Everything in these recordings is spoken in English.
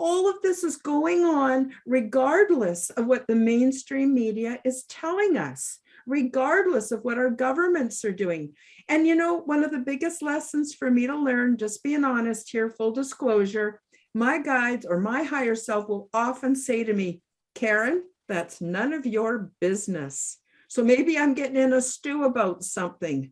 all of this is going on regardless of what the mainstream media is telling us, regardless of what our governments are doing. And one of the biggest lessons for me to learn, just being honest here, full disclosure, my guides or my higher self will often say to me, Karen, that's none of your business. So maybe I'm getting in a stew about something.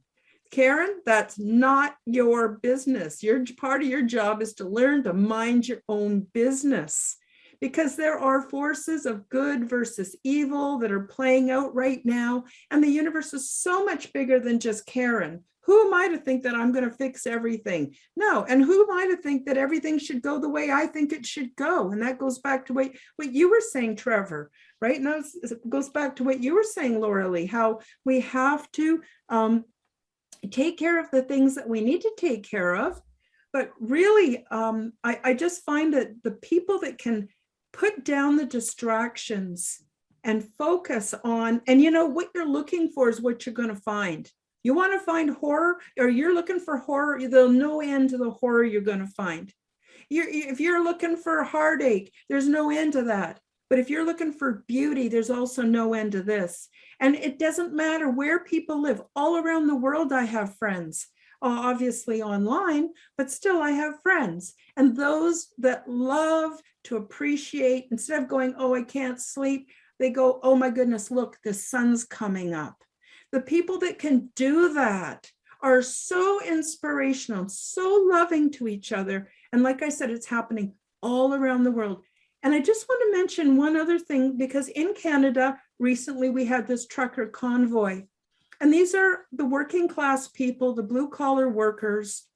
Karen, that's not your business. Part of your job is to learn to mind your own business, because there are forces of good versus evil that are playing out right now. And the universe is so much bigger than just Karen. Who am I to think that I'm going to fix everything? No. And who am I to think that everything should go the way I think it should go? And that goes back to what you were saying, Trevor, right? And it goes back to what you were saying, Lorilei, how we have to take care of the things that we need to take care of. But really, I just find that the people that can put down the distractions and focus on, and what you're looking for is what you're going to find. You want to find horror, or you're looking for horror, there's no end to the horror you're going to find. If you're looking for heartache, there's no end to that. But if you're looking for beauty, there's also no end to this. And it doesn't matter where people live. All around the world, I have friends, obviously online, but still I have friends. And those that love to appreciate, instead of going, oh, I can't sleep, they go, oh my goodness, look, the sun's coming up. The people that can do that are so inspirational, so loving to each other. And like I said, it's happening all around the world. And I just want to mention one other thing, because in Canada, recently we had this trucker convoy. And these are the working class people, the blue collar workers.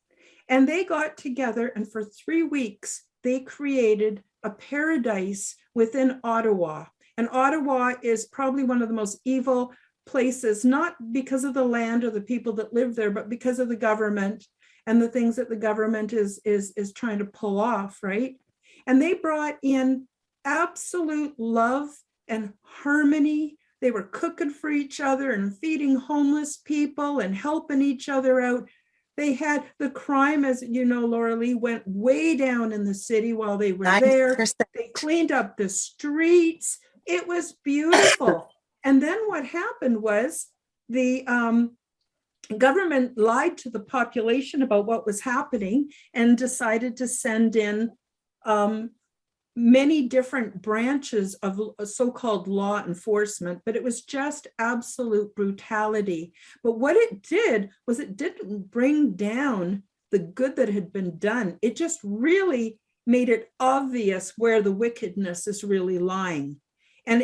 And they got together, and for 3 weeks, they created a paradise within Ottawa. And Ottawa is probably one of the most evil places, not because of the land or the people that live there, but because of the government and the things that the government is trying to pull off, right? And they brought in absolute love and harmony. They were cooking for each other and feeding homeless people and helping each other out. They had the crime, as you know, Lorilei, went way down in the city while they were 90%. There. They cleaned up the streets. It was beautiful. And then what happened was the government lied to the population about what was happening and decided to send in many different branches of so-called law enforcement, but it was just absolute brutality. But what it did was it didn't bring down the good that had been done. It just really made it obvious where the wickedness is really lying. And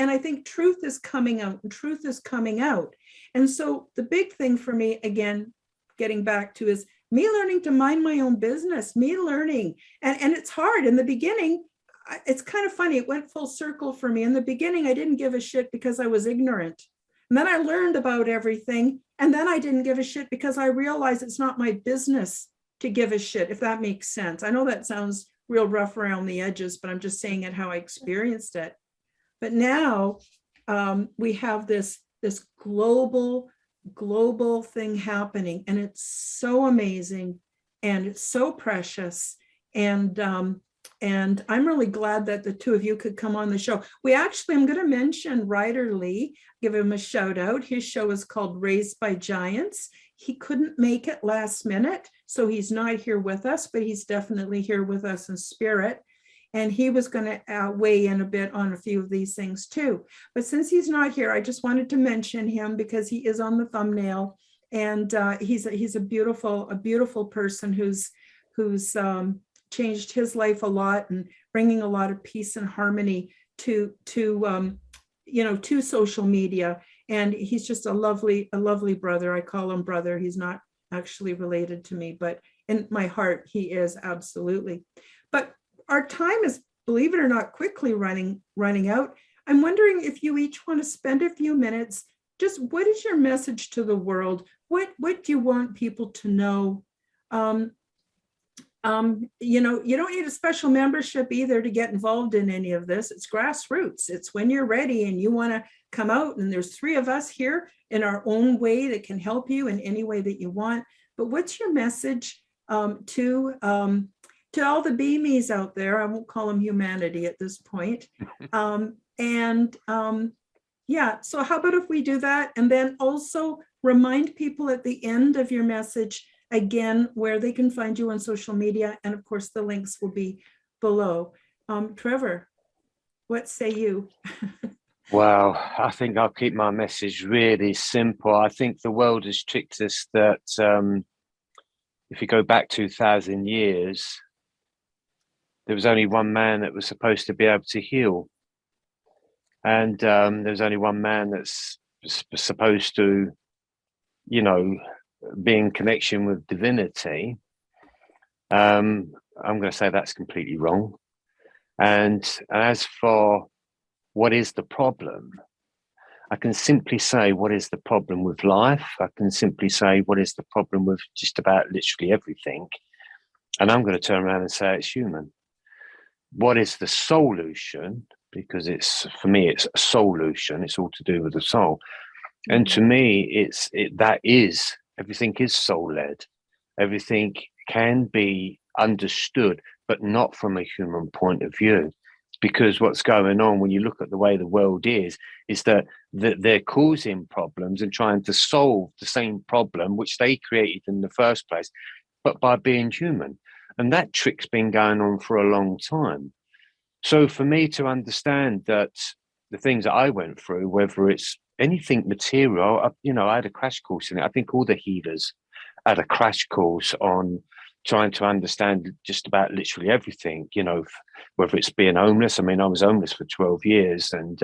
I think truth is coming out, and truth is coming out. And so the big thing for me, again, getting back to, is me learning to mind my own business, me learning. And it's hard in the beginning. It's kind of funny. It went full circle for me. In the beginning, I didn't give a shit because I was ignorant. And then I learned about everything. And then I didn't give a shit because I realized it's not my business to give a shit, if that makes sense. I know that sounds real rough around the edges, but I'm just saying it how I experienced it. But now we have this global thing happening, and it's so amazing, and it's so precious. And I'm really glad that the two of you could come on the show. I'm going to mention Ryder Lee, give him a shout out. His show is called Raised by Giants. He couldn't make it last minute, so he's not here with us, but he's definitely here with us in spirit. And he was going to weigh in a bit on a few of these things too. But since he's not here, I just wanted to mention him because he is on the thumbnail, and he's a beautiful person who's changed his life a lot and bringing a lot of peace and harmony to social media. And he's just a lovely brother. I call him brother. He's not actually related to me, but in my heart, he is absolutely. But our time is, believe it or not, quickly running out. I'm wondering if you each want to spend a few minutes, just what is your message to the world? What do you want people to know? You don't need a special membership either to get involved in any of this. It's grassroots. It's when you're ready and you want to come out, and there's 3 of us here in our own way that can help you in any way that you want. But what's your message to to all the beamies out there, I won't call them humanity at this point. Yeah, so how about if we do that? And then also remind people at the end of your message, again, where they can find you on social media. And of course, the links will be below. Trevor, what say you? Well, I think I'll keep my message really simple. I think the world has tricked us that if you go back 2,000 years, there was only one man that was supposed to be able to heal. And there's only one man that's supposed to, you know, be in connection with divinity. I'm going to say that's completely wrong. And as for what is the problem, I can simply say what is the problem with life. I can simply say what is the problem with just about literally everything. And I'm going to turn around and say it's human. What is the solution? Because it's, for me, it's a solution. It's all to do with the soul. And to me, that is, everything is soul-led. Everything can be understood, but not from a human point of view. Because what's going on when you look at the way the world is that they're causing problems and trying to solve the same problem which they created in the first place, but by being human. And that trick's been going on for a long time. So for me to understand that the things that I went through, whether it's anything material, I had a crash course in it. I think all the healers had a crash course on trying to understand just about literally everything, whether it's being homeless. I mean, I was homeless for 12 years and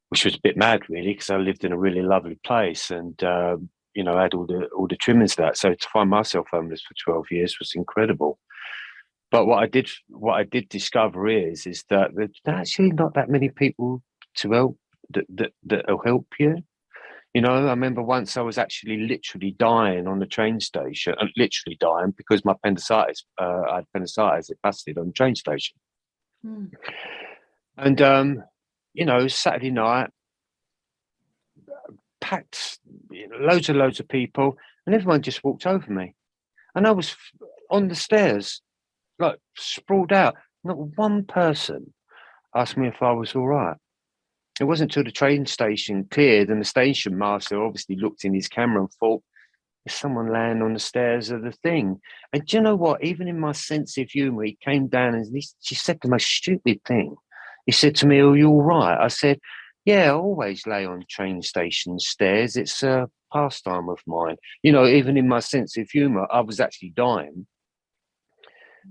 which was a bit mad really, because I lived in a really lovely place and, I had all the trimmings of that. So to find myself homeless for 12 years was incredible. But what I did discover is that there's actually not that many people to help that'll help you. I remember once I was actually literally dying on the train station, literally dying because my appendicitis, I had appendicitis, it busted on the train station. And, Saturday night, packed, loads of people, and everyone just walked over me. And I was on the stairs, like sprawled out. Not one person asked me if I was all right. It wasn't until the train station cleared and the station master obviously looked in his camera and thought, there's someone laying on the stairs of the thing. And do you know what? Even in my sense of humour, he came down and she said the most stupid thing. He said to me, "Are you all right?" I said, "Yeah, I always lay on train station stairs. It's a pastime of mine." Even in my sense of humour, I was actually dying,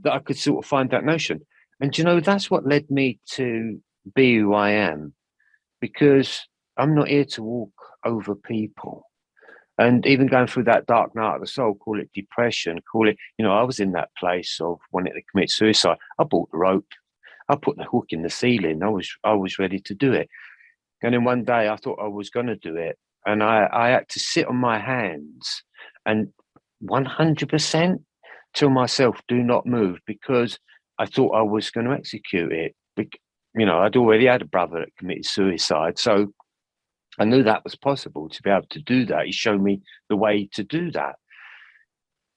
that I could sort of find that notion. And that's what led me to be who I am, because I'm not here to walk over people. And even going through that dark night of the soul, call it depression, call it, I was in that place of wanting to commit suicide. I bought the rope, I put the hook in the ceiling. I was ready to do it. And then one day I thought I was going to do it. And I had to sit on my hands and 100% tell myself, do not move, because I thought I was going to execute it. I'd already had a brother that committed suicide. So I knew that was possible to be able to do that. He showed me the way to do that.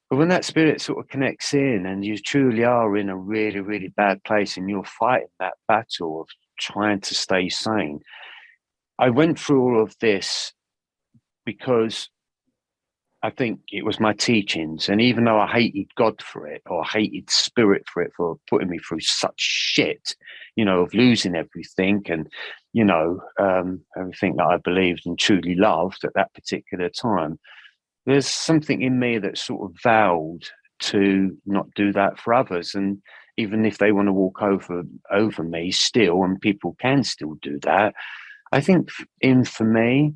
But when that spirit sort of connects in and you truly are in a really, really bad place and you're fighting that battle of trying to stay sane, I went through all of this because I think it was my teachings. And even though I hated God for it, or hated spirit for it, for putting me through such shit, of losing everything and, everything that I believed and truly loved at that particular time, there's something in me that sort of vowed to not do that for others. And even if they want to walk over me still, and people can still do that, I think for me,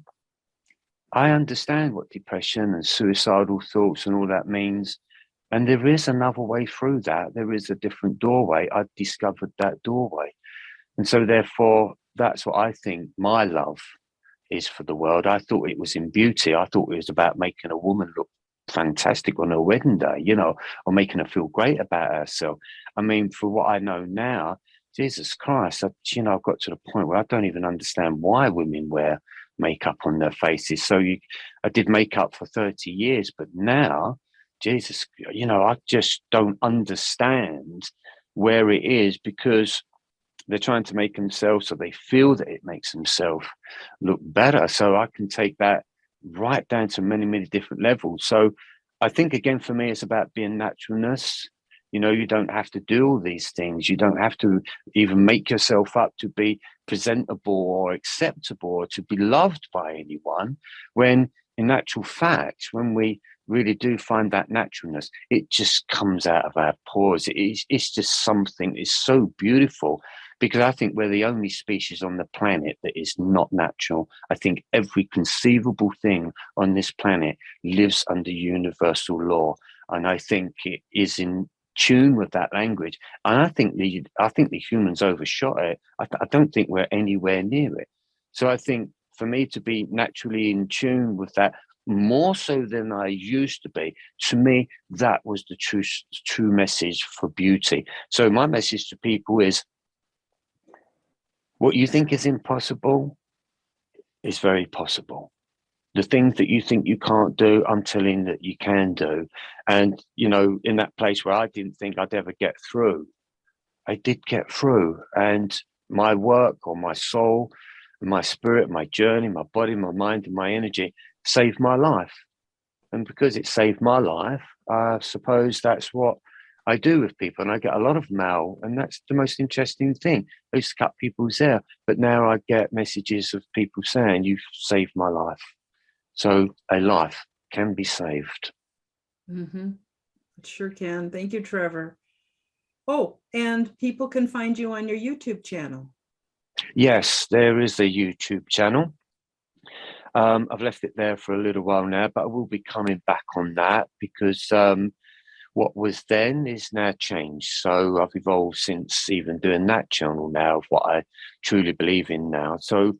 I understand what depression and suicidal thoughts and all that means. And there is another way through that. There is a different doorway. I've discovered that doorway. And so therefore, that's what I think my love is for the world. I thought it was in beauty. I thought it was about making a woman look fantastic on her wedding day, or making her feel great about herself. I mean, for what I know now, Jesus Christ, I've got to the point where I don't even understand why women wear makeup on their faces. So I did makeup for 30 years, but now Jesus, I just don't understand where it is, because they're trying to make themselves, or they feel that it makes themselves look better. So I can take that right down to many, many different levels. So I think, again, for me, it's about being naturalness. You don't have to do all these things. You don't have to even make yourself up to be presentable or acceptable or to be loved by anyone, when in actual fact, when we really do find that naturalness, it just comes out of our pores. It's just something, it's so beautiful, because I think we're the only species on the planet that is not natural. I think every conceivable thing on this planet lives under universal law, and I think it is in tune with that language. And I think the humans overshot it. I don't think we're anywhere near it. So I think for me to be naturally in tune with that, more so than I used to be, to me, that was the true message for beauty. So my message to people is, what you think is impossible is very possible. The things that you think you can't do, I'm telling you that you can do. And, in that place where I didn't think I'd ever get through, I did get through. And my work, or my soul, my spirit, my journey, my body, my mind, and my energy saved my life. And because it saved my life, I suppose that's what I do with people. And I get a lot of mail, and that's the most interesting thing. I used to cut people's hair, but now I get messages of people saying, "You've saved my life." So a life can be saved. Mm-hmm. It sure can. Thank you, Trevor. Oh, and people can find you on your YouTube channel. Yes, there is a YouTube channel. I've left it there for a little while now, but I will be coming back on that, because what was then is now changed. So I've evolved since even doing that channel now, of what I truly believe in now. So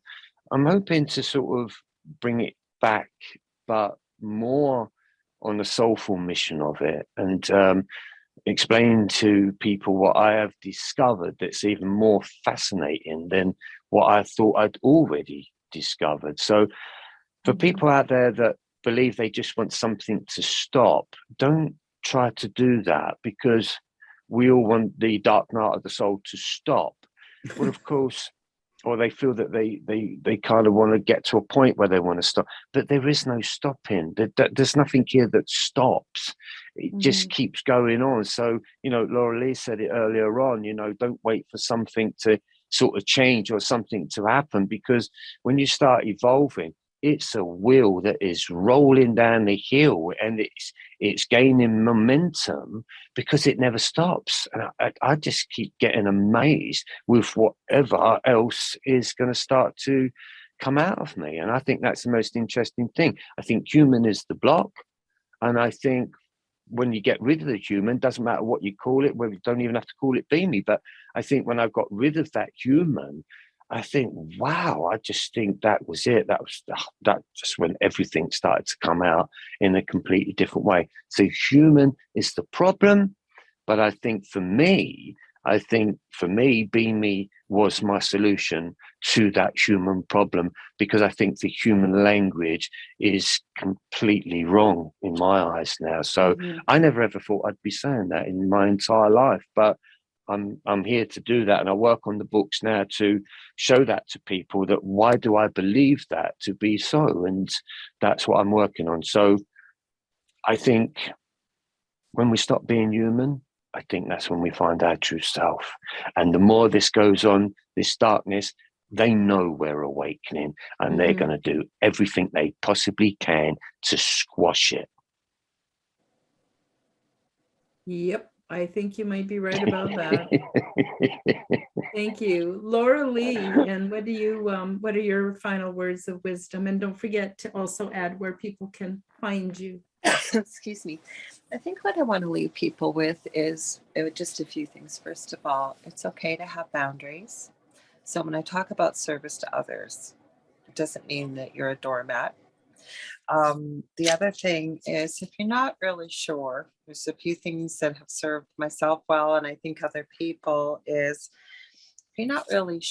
I'm hoping to sort of bring it back, but more on the soulful mission of it, and explain to people what I have discovered that's even more fascinating than what I thought I'd already discovered. So for people out there that believe they just want something to stop, don't try to do that, because we all want the dark night of the soul to stop. Well, of course, or they feel that they kind of want to get to a point where they want to stop, but there is no stopping. There's nothing here that stops. It just keeps going on. So, Lorilei said it earlier on, don't wait for something to sort of change or something to happen, because when you start evolving, it's a wheel that is rolling down the hill, and it's gaining momentum because it never stops. And I just keep getting amazed with whatever else is going to start to come out of me. And I think that's the most interesting thing. I think human is the block. And I think when you get rid of the human, doesn't matter what you call it, well, you don't even have to call it be me. But I think when I've got rid of that human, I think, wow, I just think that was it. That just when everything started to come out in a completely different way. So human is the problem. But I think for me, being me was my solution to that human problem, because I think the human language is completely wrong in my eyes now. So I never ever thought I'd be saying that in my entire life, but I'm here to do that. And I work on the books now to show that to people, that why do I believe that to be so? And that's what I'm working on. So I think when we stop being human, I think that's when we find our true self. And the more this goes on, this darkness, they know we're awakening, and they're going to do everything they possibly can to squash it. Yep, I think you might be right about that. Thank you, Lorilei. And what are your final words of wisdom? And don't forget to also add where people can find you. Excuse me. I think what I want to leave people with is just a few things. First of all, it's okay to have boundaries. So when I talk about service to others, it doesn't mean that you're a doormat. The other thing is, if you're not really sure, there's a few things that have served myself well, and I think other people, is you're not really,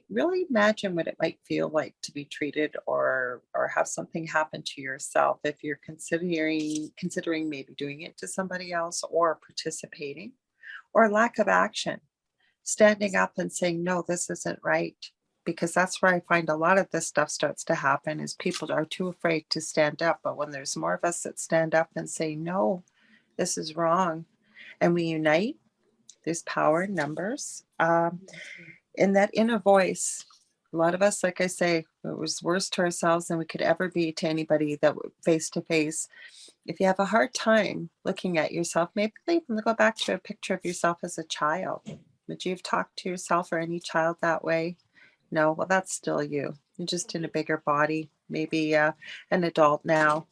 really imagine what it might feel like to be treated or have something happen to yourself if you're considering maybe doing it to somebody else or participating, or lack of action, standing up and saying, no, this isn't right. Because that's where I find a lot of this stuff starts to happen, is people are too afraid to stand up. But when there's more of us that stand up and say, no, this is wrong, and we unite, there's power in numbers. In that inner voice, a lot of us, like I say, it was worse to ourselves than we could ever be to anybody that face to face. If you have a hard time looking at yourself, maybe even go back to a picture of yourself as a child. Would you have talked to yourself or any child that way? No, well, that's still you. You're just in a bigger body, maybe an adult now.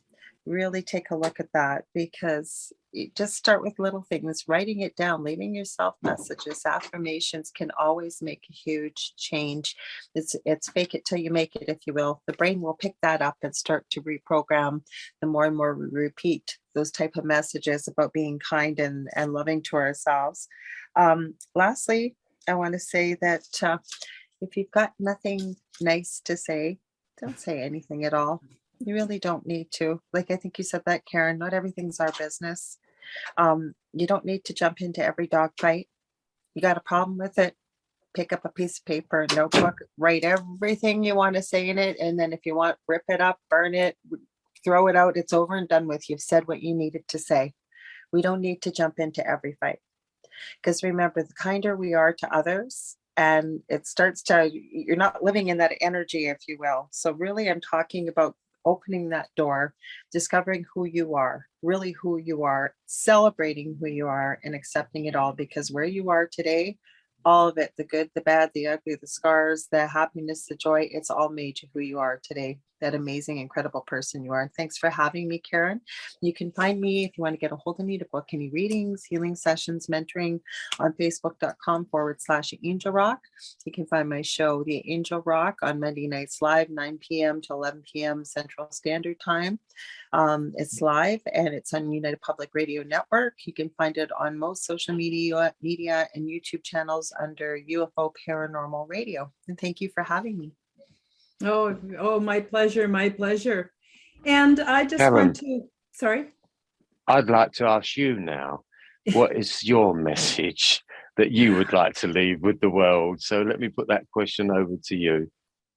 Really take a look at that, because you just start with little things, writing it down, leaving yourself messages, affirmations can always make a huge change. It's fake it till you make it, if you will. The brain will pick that up and start to reprogram the more and more we repeat those type of messages about being kind and loving to ourselves. Lastly, I want to say that if you've got nothing nice to say, don't say anything at all. You really don't need to. Like, I think you said that, Karen, not everything's our business. You don't need to jump into every dog fight. You got a problem with it, pick up a piece of paper, a notebook, write everything you want to say in it. And then if you want, rip it up, burn it, throw it out. It's over and done with. You've said what you needed to say. We don't need to jump into every fight. Because remember, the kinder we are to others, and it starts to, you're not living in that energy, if you will. So really, I'm talking about opening that door, discovering who you are, really who you are, celebrating who you are, and accepting it all. Because where you are today, all of it, the good, the bad, the ugly, the scars, the happiness, the joy, it's all made you who you are today, that amazing, incredible person you are. And thanks for having me, Karen. You can find me if you want to get a hold of me to book any readings, healing sessions, mentoring on facebook.com/Angel Rock. You can find my show, The Angel Rock, on Monday nights live, 9 p.m. to 11 p.m. Central Standard Time. It's live and it's on United Public Radio Network. You can find it on most social media and YouTube channels under UFO Paranormal Radio. And thank you for having me. Oh, my pleasure, my pleasure. And I just Karen, want to, sorry? I'd like to ask you now, what is your message that you would like to leave with the world? So let me put that question over to you.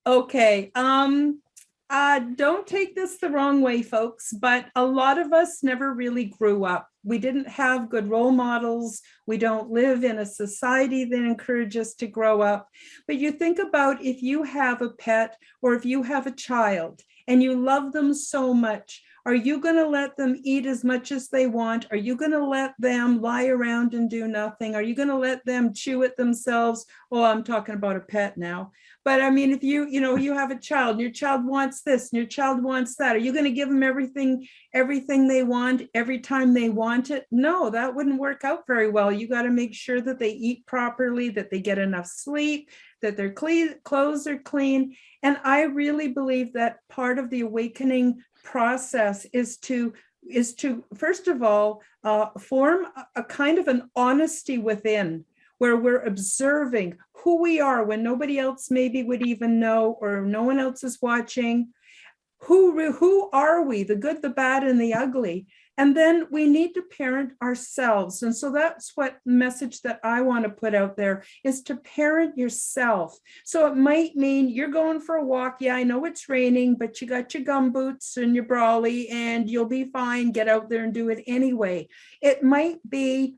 Okay. Don't take this the wrong way, folks, but a lot of us never really grew up. We didn't have good role models. We don't live in a society that encourages us to grow up. But you think about if you have a pet or if you have a child and you love them so much, are you going to let them eat as much as they want? Are you going to let them lie around and do nothing? Are you going to let them chew it themselves? Oh, I'm talking about a pet now. But I mean, if you have a child and your child wants this and your child wants that, are you going to give them everything they want every time they want it? No, that wouldn't work out very well. You got to make sure that they eat properly, that they get enough sleep, that their clothes are clean. And I really believe that part of the awakening process is to first of all form a kind of an honesty within, where we're observing who we are when nobody else maybe would even know, or no one else is watching. Who are we, the good, the bad, and the ugly? And then we need to parent ourselves. And so that's what message that I want to put out there, is to parent yourself. So it might mean you're going for a walk. Yeah, I know it's raining, but you got your gum boots and your brolly and you'll be fine. Get out there and do it anyway. It might be,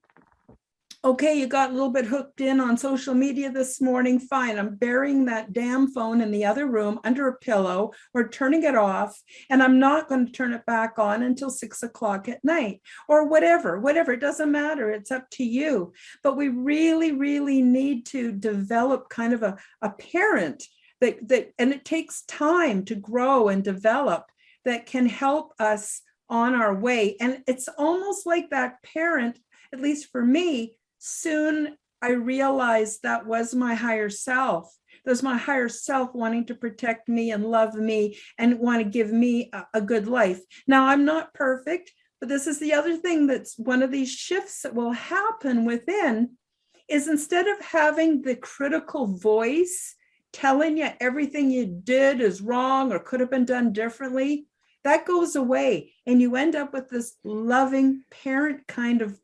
okay, you got a little bit hooked in on social media this morning. Fine, I'm burying that damn phone in the other room under a pillow or turning it off, and I'm not going to turn it back on until 6 o'clock at night, or whatever. It doesn't matter. It's up to you. But we really, really need to develop kind of a parent that, and it takes time to grow and develop, that can help us on our way. And it's almost like that parent, at least for me, soon I realized that was my higher self. There's my higher self wanting to protect me and love me and want to give me a good life. Now, I'm not perfect, but this is the other thing, that's one of these shifts that will happen within, is instead of having the critical voice telling you everything you did is wrong or could have been done differently, that goes away. And you end up with this loving parent kind of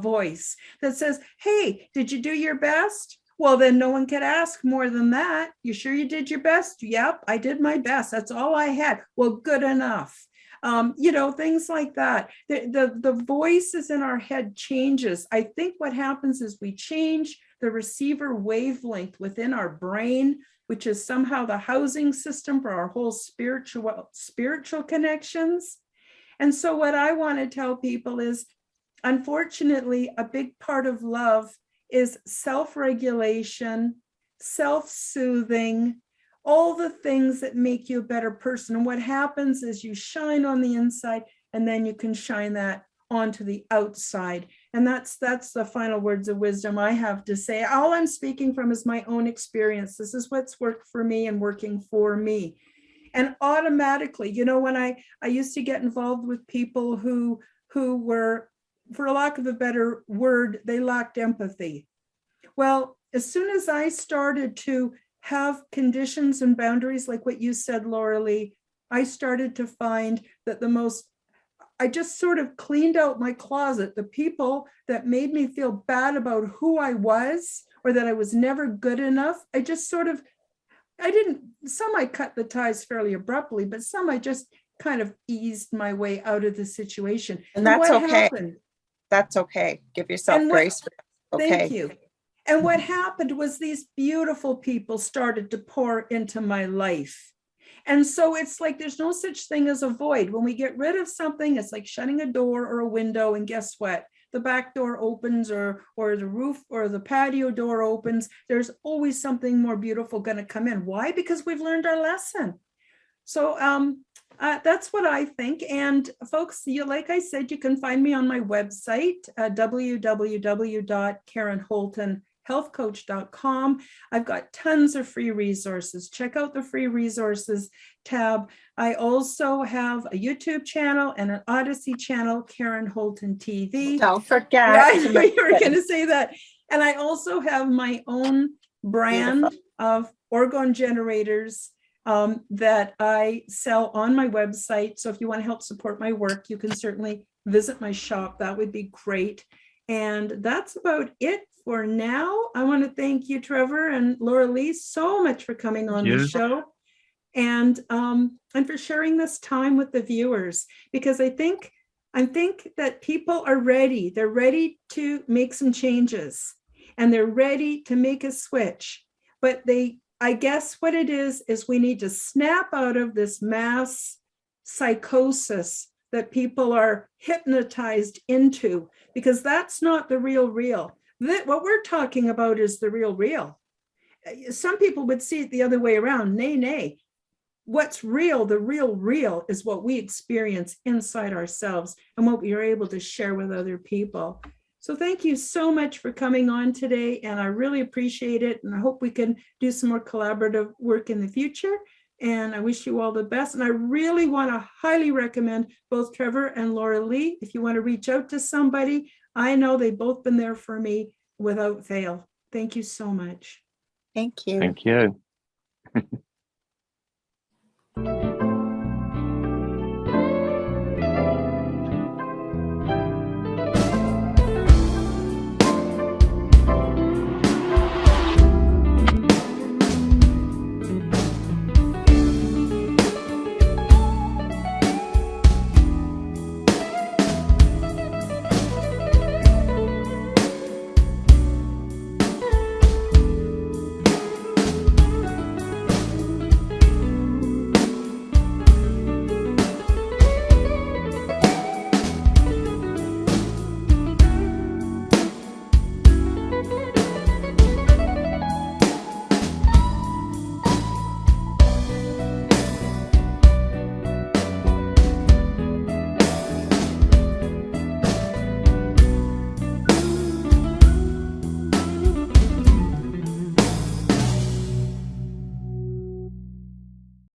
voice that says, hey, did you do your best? Well, then no one could ask more than that. You sure you did your best? Yep, I did my best. That's all I had. Well, good enough. Things like that. The voices in our head changes. I think what happens is we change the receiver wavelength within our brain, which is somehow the housing system for our whole spiritual connections. And so what I want to tell people is, unfortunately, a big part of love is self-regulation, self-soothing, all the things that make you a better person. And what happens is you shine on the inside, and then you can shine that onto the outside. And that's the final words of wisdom I have to say. All I'm speaking from is my own experience. This is what's worked for me and working for me. And automatically, when I used to get involved with people who were, for lack of a better word, they lacked empathy. Well, as soon as I started to have conditions and boundaries like what you said, Lorilei, I started to find that I just sort of cleaned out my closet. The people that made me feel bad about who I was or that I was never good enough, some I cut the ties fairly abruptly, but some I just kind of eased my way out of the situation. And that's what okay. Happened, that's okay. Give yourself grace. Okay. Thank you. And what happened was these beautiful people started to pour into my life. And so it's like there's no such thing as a void. When we get rid of something, it's like shutting a door or a window. And guess what? The back door opens or the roof or the patio door opens. There's always something more beautiful going to come in. Why? Because we've learned our lesson. So that's what I think. And folks, like I said, you can find me on my website, www.KarenHoltonHealthCoach.com. I've got tons of free resources. Check out the free resources tab. I also have a YouTube channel and an Odyssey channel, Karen Holton TV. Don't forget. Right? You were going to say that. And I also have my own brand of orgone generators that I sell on my website. So if you want to help support my work, you can certainly visit my shop. That would be great. And that's about it for now. I want to thank you, Trevor and Lorilei, so much for coming on the show and for sharing this time with the viewers, because I think that people are ready. They're ready to make some changes and they're ready to make a switch. But I guess what it is we need to snap out of this mass psychosis that people are hypnotized into, because that's not the real. What we're talking about is the real. Some people would see it the other way around. Nay. What's real, the real is what we experience inside ourselves and what we are able to share with other people. So thank you so much for coming on today, and I really appreciate it, and I hope we can do some more collaborative work in the future, and I wish you all the best. And I really want to highly recommend both Trevor and Lorilei. If you want to reach out to somebody, I know they've both been there for me without fail. Thank you so much. Thank you. Thank you.